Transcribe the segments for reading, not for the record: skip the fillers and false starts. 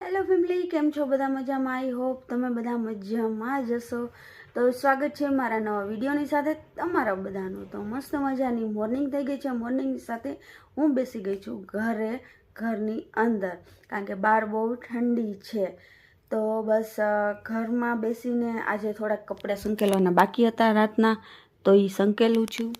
Hello family, કેમ છો બધા? મજામાં? આઈ હોપ તમે બધા મજામાં જ હશો. તો સ્વાગત છે મારા નવા વિડીયોની સાથે તમારા બધાનું. તો મસ્ત મજાની મોર્નિંગ થઈ ગઈ છે. મોર્નિંગની સાથે હું બેસી ગઈ છું ઘરની અંદર, કારણ કે બહાર બહુ ઠંડી છે. તો બસ ઘરમાં બેસીને આજે થોડાક કપડાં સંકેલવાના બાકી હતા રાતના, તો એ સંકેલું છું.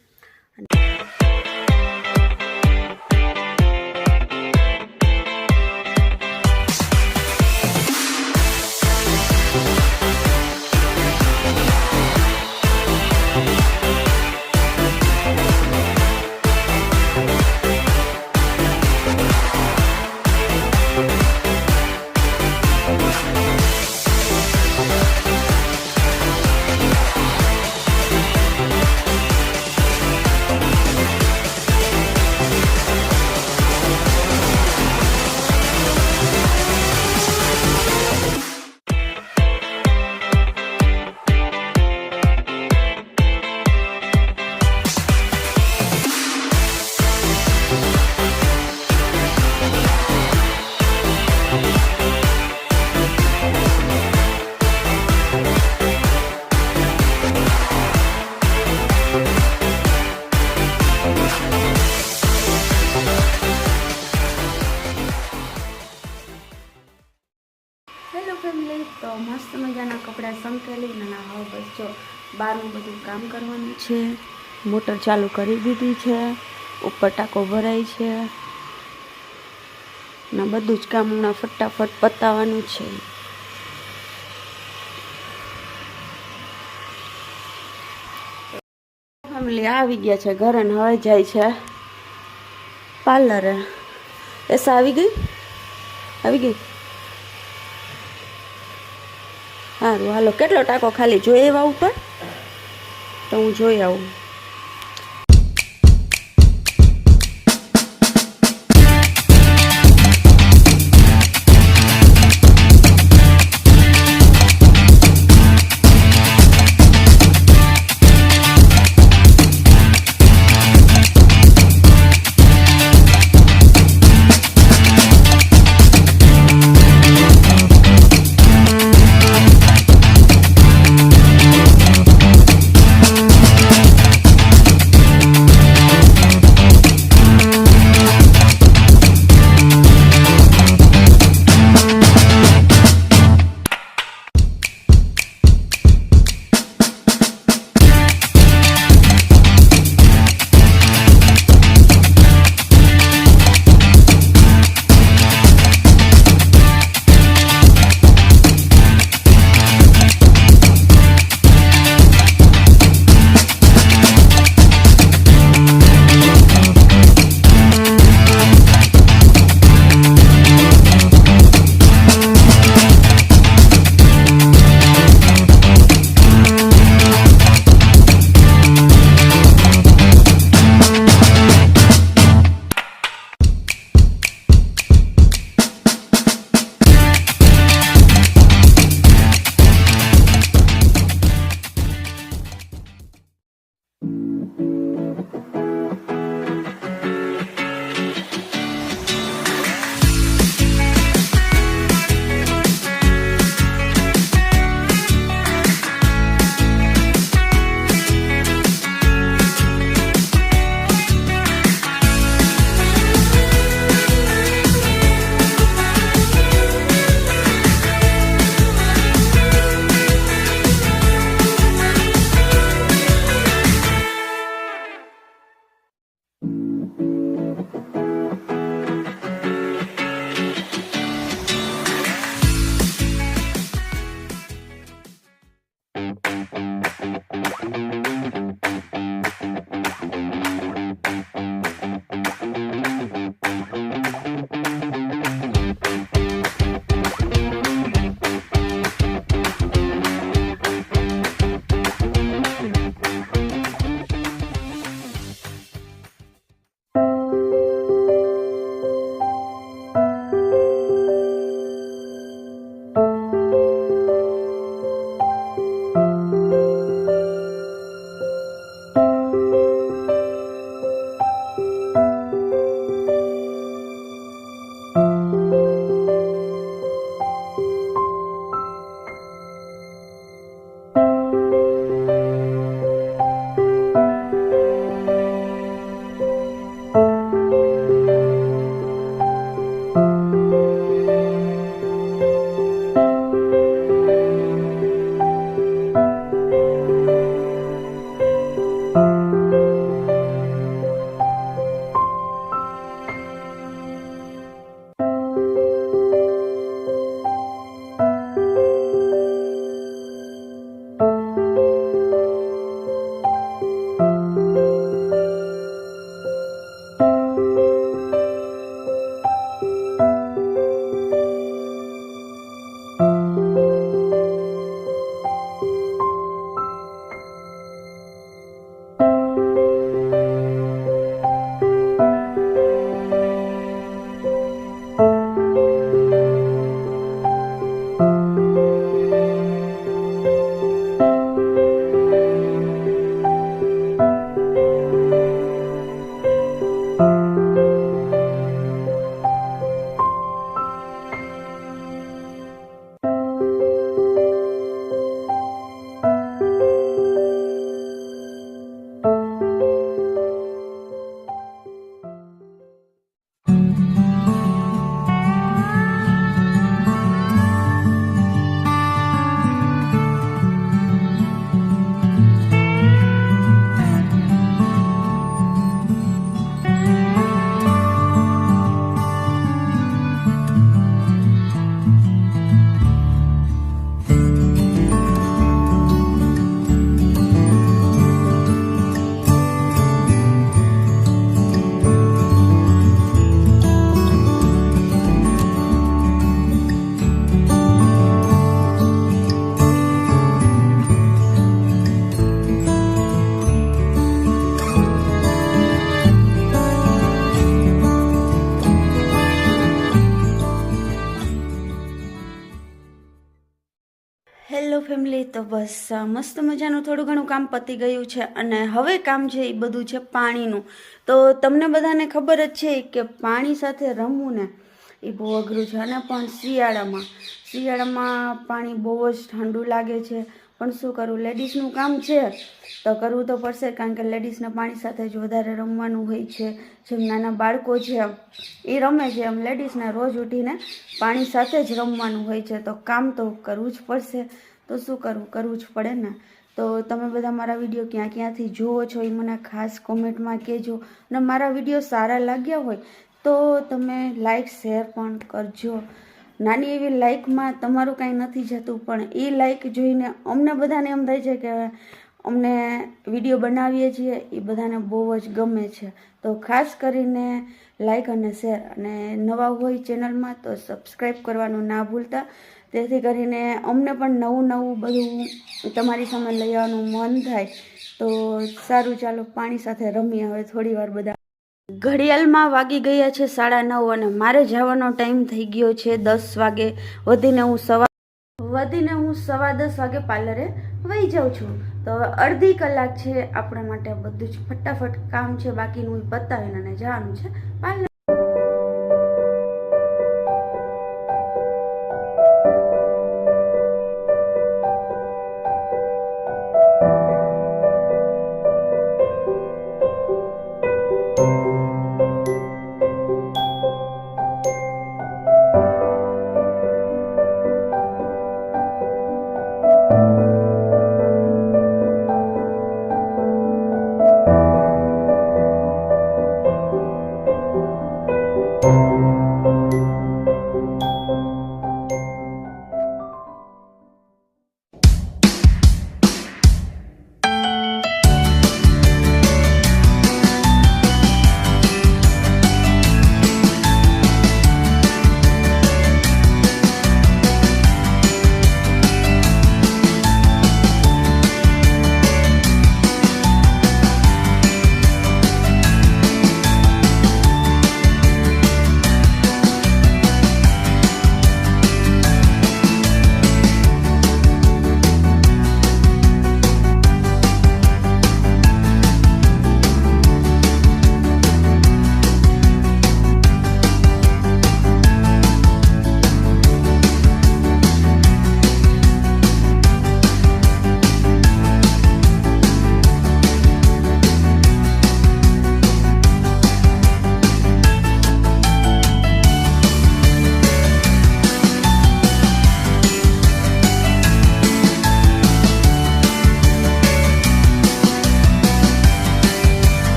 હેલો ફેમિલી, તો મસ્ત મજાના કપડાં સંકેલીને હવે બસ જો બહારનું બધું કામ કરવાનું છે. મોટર ચાલુ કરી દીધી છે, ઉપર ટાંકો ભરાય છે ને બધું જ કામ હમણાં ફટાફટ પતાવવાનું છે. ફેમિલી આવી ગયા છે ઘરે ને હવે જાય છે પાર્લરે. એસા આવી ગઈ? સારું, હાલો. કેટલો ટાંકો ખાલી જોઈ આવ્યા ઉપર? તો હું જોઈ આવું. ફેમિલી. તો બસ મસ્ત મજાનું થોડું ઘણું કામ પતી ગયું છે અને હવે કામ છે એ બધું છે પાણીનું. તો તમને બધાને ખબર જ છે કે પાણી સાથે રમવું ને એ બહુ અઘરું છે, અને પણ શિયાળામાં પાણી બહુ જ ઠંડુ લાગે છે. પણ શું કરવું, લેડીઝનું કામ છે તો કરવું તો પડશે, કારણ કે લેડીઝને પાણી સાથે જ વધારે રમવાનું હોય છે. જેમ નાના બાળકો છે એ રમે છે, એમ લેડીઝને રોજ ઉઠીને પાણી સાથે જ રમવાનું હોય છે. તો કામ તો કરવું જ પડશે. તો શું કરવું જ પડે ને. તો તમે બધા મારા વિડીયો ક્યાંથી જુઓ છો એ મને ખાસ કોમેન્ટમાં કહેજો. અને મારા વિડીયો સારા લાગ્યા હોય તો તમે લાઈક શેર પણ કરજો. નાની એવી લાઈકમાં તમારું કાંઈ નથી જતું, પણ એ લાઈક જોઈને અમને બધાને એમ થાય છે કે અમને વિડીયો બનાવીએ છીએ એ બધાને બહુ જ ગમે છે. તો ખાસ કરીને લાઈક અને શેર, અને નવા હોય ચેનલમાં તો સબસ્ક્રાઈબ કરવાનું ના ભૂલતા, જેથી કરીને અમને પણ નવું બધું તમારી સામે લઈ આવવાનું મન થાય. તો સારું, ચાલો પાણી સાથે રમીએ હવે થોડી વાર. બધા ઘડિયાળમાં વાગી ગયા છે 9:30 અને મારે જવાનો ટાઈમ થઈ ગયો છે 10 વાગે. વધીને હું 10:15 વાગે પાર્લરે વહી જાઉં છું. તો હવે અડધી કલાક છે આપણા માટે બધું જ ફટાફટ કામ છે, બાકીનું પતાવીને અને જવાનું છે પાર્લર.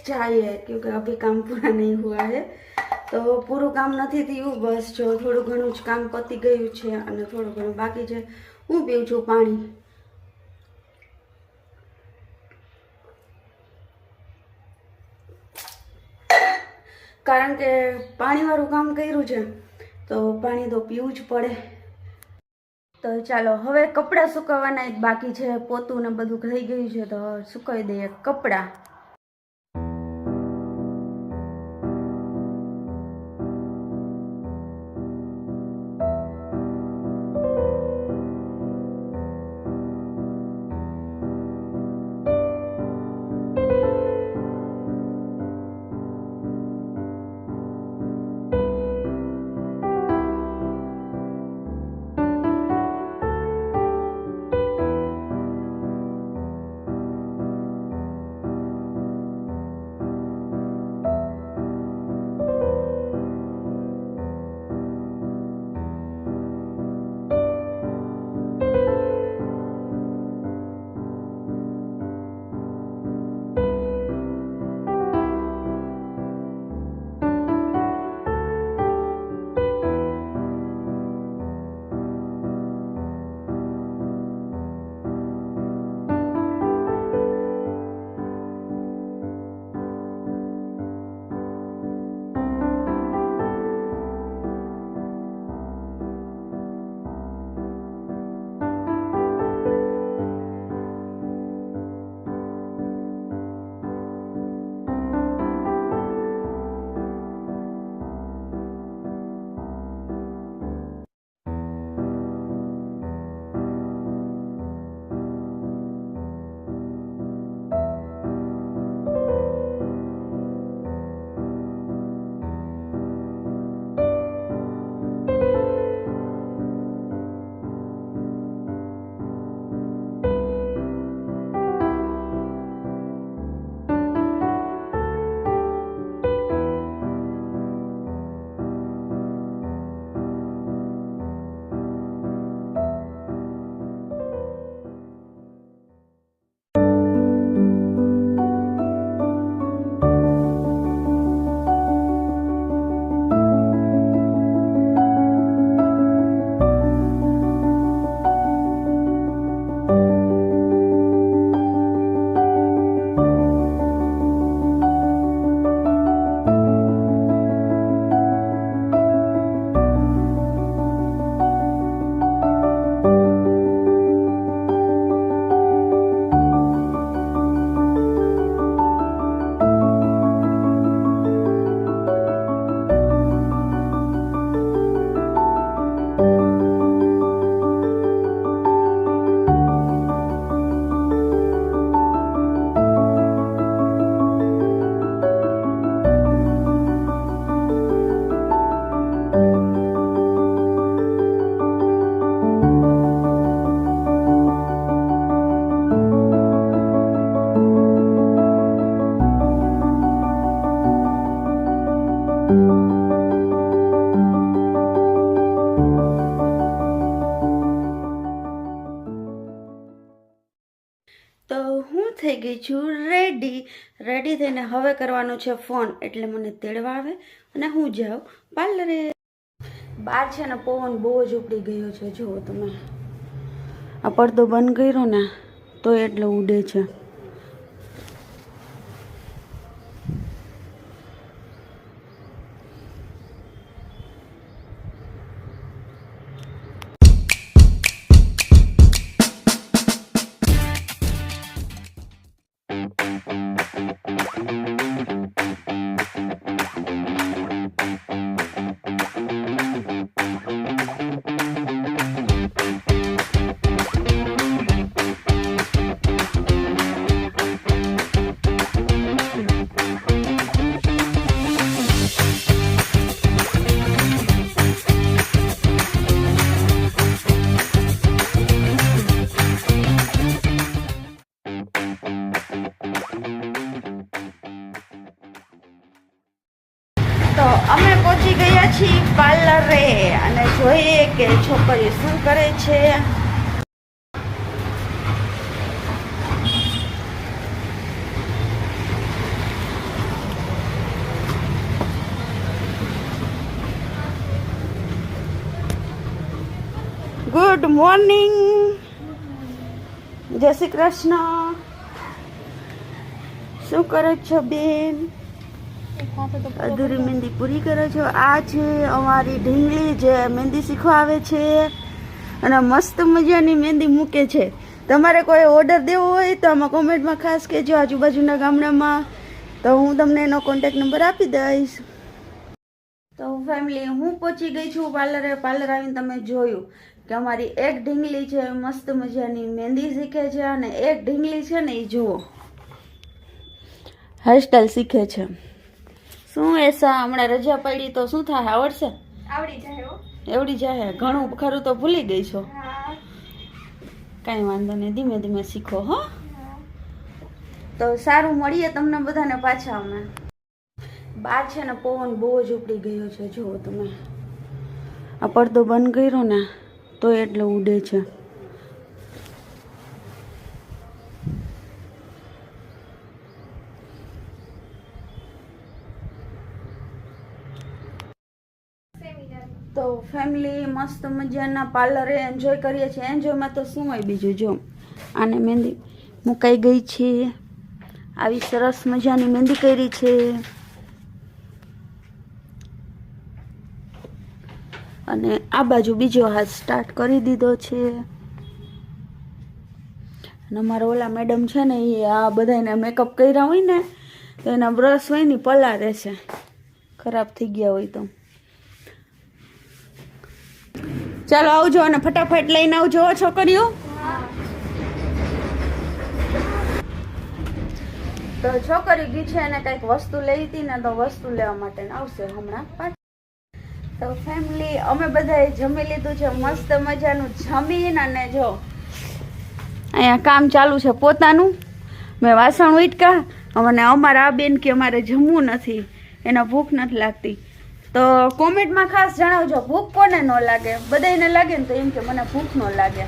जाइए क्योंकि अभी काम पूरा नहीं हुआ है। तो पूરું કામ નથી થયું, બસ જો થોડું ઘણું જ કામ પતી ગયું છે અને થોડું ઘણું બાકી છે. હું પીઉં છું પાણી, કારણ કે પાણીવાળું કામ કર્યું છે તો પાણી તો પીવું જ પડે. તો ચાલો હવે કપડાં સુકવવાના જ બાકી છે, પોતું ને બધું થઈ ગયું છે તો સુકવી દઈએ કપડાં. તો હું થઈ ગઈ છું રેડી થઈને હવે કરવાનો છે ફોન, એટલે મને તેડવા આવે અને હું જાઉં પાર્લરે. બહાર છે ને પવન બહુ જ ઉપડી ગયો છે, જુઓ તમે. આ પડદો બંધ કર્યો ને તો એટલે ઉડે છે. તો અમે પહોંચી ગયા છીએ પાર્લરે અને જોઈએ કે છોકરીઓ શું કરે છે. Good morning. જય શ્રી કૃષ્ણ. શું કરો છો બેન? અધૂરી મહેંદી પૂરી કરો છો. આ છે અમારી ઢીંગલી જે મહેંદી શીખવા આવે છે અને મસ્ત મજાની મહેંદી મૂકે છે. તમારે કોઈ ઓર્ડર દેવો હોય તો આમાં કોમેન્ટમાં ખાસ કહેજો, આજુબાજુના ગામડામાં, તો હું તમને એનો કોન્ટેક્ટ નંબર આપી દઈશ. તો ફેમિલી, હું પહોંચી ગઈ છું પાર્લરે. પાર્લર આવીને તમે જોયું કે અમારી એક ઢીંગલી છે મસ્ત મજાની મહેંદી શીખે છે અને એક ઢીંગલી છે ને એ જુઓ હેરસ્ટાઈલ શીખે છે. શું એસા હમણાં રજા પડી તો શું થાય? આવડશે? આવડી જાય. એવડી જાય? ઘણું ખરું તો ભૂલી ગઈ છો. કાંઈ વાંધો નહીં, ધીમે ધીમે શીખો. હો તો સારું, મળીએ તમને બધાને પાછા. અમે બહાર છે ને પવન બહુ જ ઉપડી ગયો છે. જુઓ તમે, આ પડદો બંધ કર્યો ને તો એટલે ઉડે છે. તો ફેમિલી, મસ્ત મજાના પાર્લરે એન્જોય કરીએ છીએ. એન્જોયમાં તો શું હોય બીજું. જો આને મહેંદી મુકાઈ ગઈ છે, આવી સરસ મજાની મહેંદી કરી છે. અને આ બાજુ બીજો હાથ સ્ટાર્ટ કરી દીધો છે. અને અમારા ઓલા મેડમ છે ને એ આ બધાને મેકઅપ કર્યા હોય ને તો એના બ્રશ હોય ને પલાળે છે, ખરાબ થઈ ગયા હોય તો. ચાલો આવજો અને ફટાફટ લઈને આવજો છોકરીઓ. તો છોકરી ગઈ છે એને કંઈક વસ્તુ લઈ હતી ને તો વસ્તુ લેવા માટે આવશે હમણાં. તો ફેમિલી, અમે બધાએ જમી લીધું છે મસ્ત મજાનું જમીન. અને જો અહીંયા કામ ચાલુ છે પોતાનું. મેં વાસણ ઉટકા અને અમારા આ બેન કે અમારે જમવું નથી, એને ભૂખ નથી લાગતી. તો કોમેન્ટમાં ખાસ જણાવજો ભૂખ કોને ન લાગે. બધાને લાગે ને તો એમ કે મને ભૂખ ન લાગે.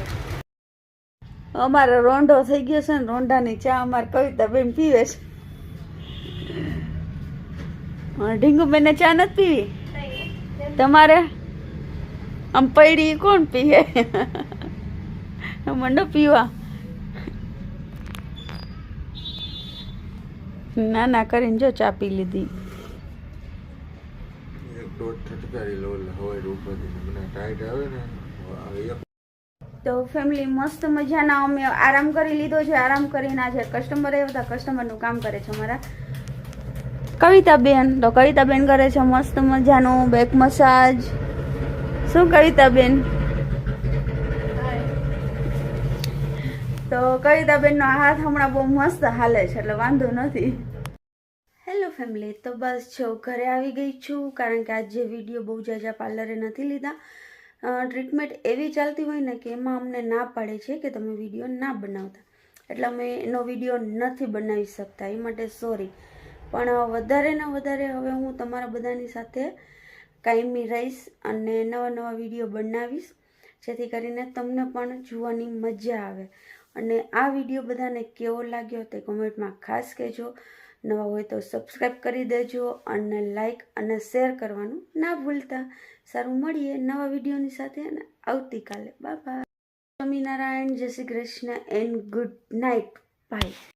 અમારે રોંઢો થઈ ગયો છે ને રોંઢાની ચા અમારે કવિતાબેન પીવે છે. ઢીંગુબેને ચા નથી પીવી? તમારે આમ પૈડી કોણ પીએ? મંડો પીવા. ના ના કરીને જો ચા પી લીધી. તો ફેમિલી, મસ્ત મજાના અમે આરામ કરી લીધો છે. આરામ કરીને આજે કસ્ટમર આવ્યા હતા, કસ્ટમરનું કામ કરે છે અમારા કવિતાબેન. તો કવિતાબેન કરે છે મસ્ત મજાનું બેક મસાજ. શું કવિતાબેન? તો કવિતાબેનનો હાથ હમણાં બહુ મસ્ત હાલે છે એટલે વાંધો નથી. હેલો ફેમિલી, તો બસ જો ઘરે આવી ગઈ છું, કારણ કે આજે વિડીયો બહુ જાજા પાર્લરે નથી લીધા. ટ્રીટમેન્ટ એવી ચાલતી હોય ને કે એમાં અમને ના પાડે છે કે તમે વિડીયો ના બનાવતા, એટલે અમે એનો વિડીયો નથી બનાવી શકતા. એ માટે સોરી. પણ વધારે ને વધારે હવે હું તમારા બધાની સાથે કાયમી રહીશ અને નવા નવા વિડીયો બનાવીશ, જેથી કરીને તમને પણ જોવાની મજા આવે. અને આ વિડીયો બધાને કેવો લાગ્યો તે કોમેન્ટમાં ખાસ કહેજો. નવા હોય તો સબસ્ક્રાઈબ કરી દેજો અને લાઈક અને શેર કરવાનું ના ભૂલતા. સારું, મળીએ નવા વિડીયોની સાથે અને આવતીકાલે. By bye. સ્વામિનારાયણ, જય Shri Krishna and good night. By.